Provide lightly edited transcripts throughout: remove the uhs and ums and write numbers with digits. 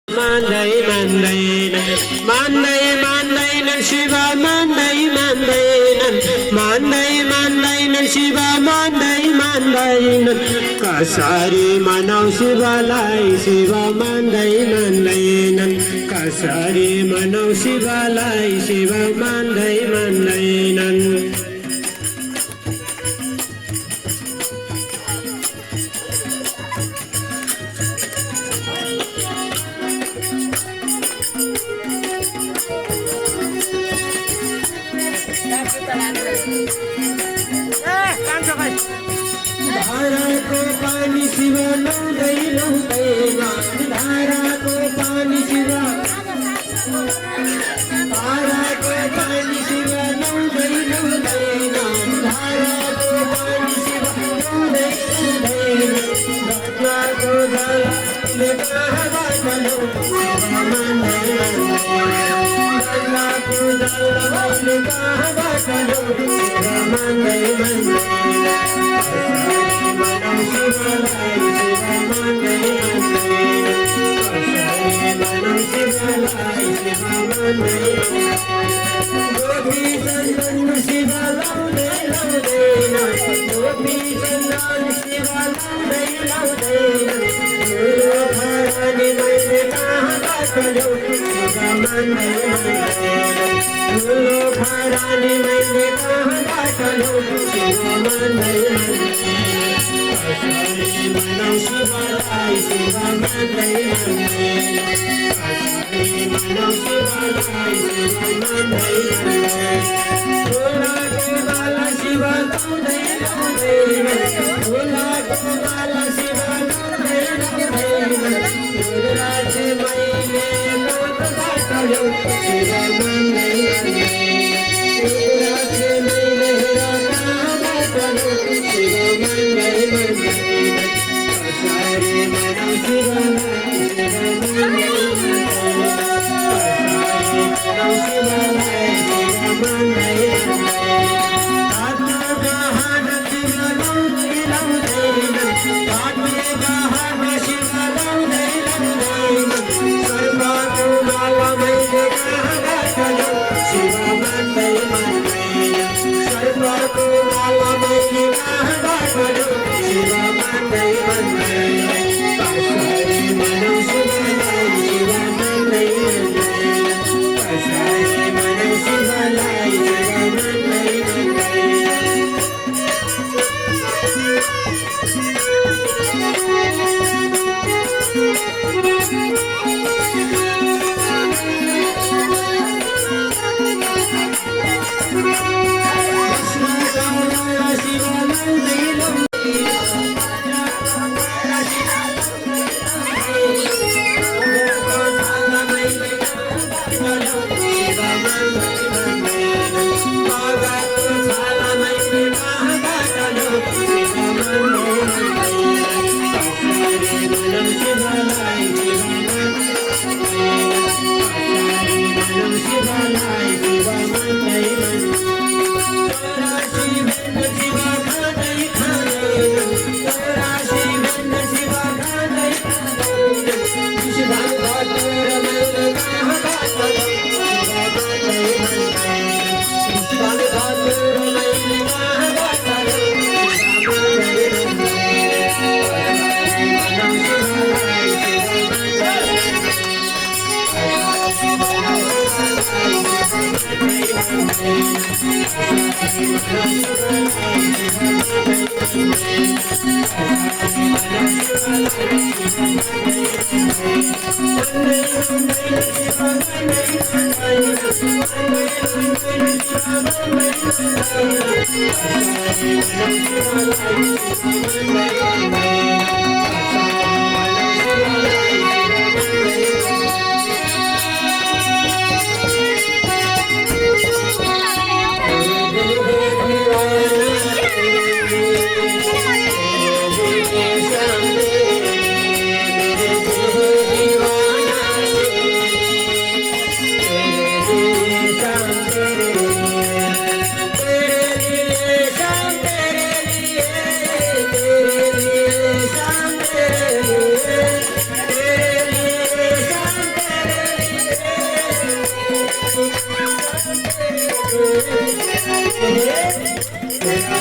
मान्दैनन् शिव मान्दैनन् शिव मान्दैनन् कसरी मनाउ शिवलाई शिव मान्दैनन् कसरी मनाउ शिवलाई शिव मान्दैनन् धाराको पानी शिव लाउँदैन धाराको पानी शिव धाराको पानी शिव लाउँदैन धाराको पानी शिव लाउँदैन गङ्गाको जलले कहाँबाट ल्याउँछ गङ्गाको जलले कहाँबाट ल्याउँछ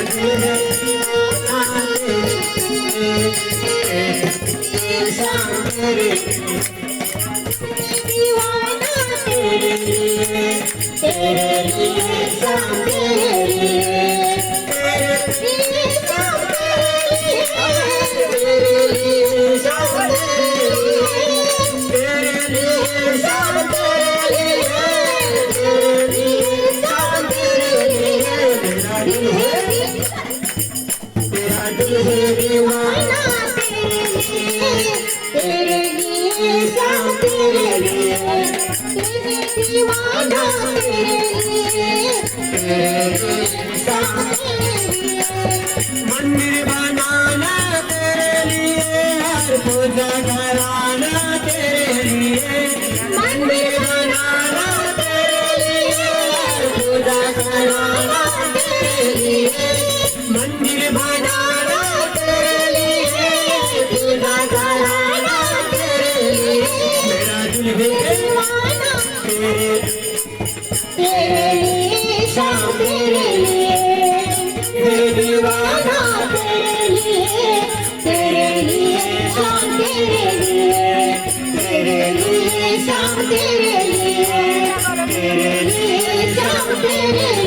दिल है दीवाना तेरे शाम तेरे दीवाना तेरे लिए शाम तेरे लिए शाम तेरे लिए शाम तेरे लिए शाम तेरे लिए शाम तेरे लिए मेरा दिल है तेरा दिल है दीवाना तेरे लिए शाम तेरे लिए दीवाना तेरे लिए शाम तेरे लिए मंदिर बनाना तेरे लिए हर पूजा कराना तेरे लिए मंदिर बनाना तेरे लिए हर पूजा कराना तेरे लिए मंदिर बनाना तेरे लिए पूजा कराना तेरे लिए मेरा दिल है दीवाना तेरे तेरे लिए शाम तेरे लिए दीवाना तेरे लिए शाम तेरे लिए शाम तेरे लिए शाम तेरे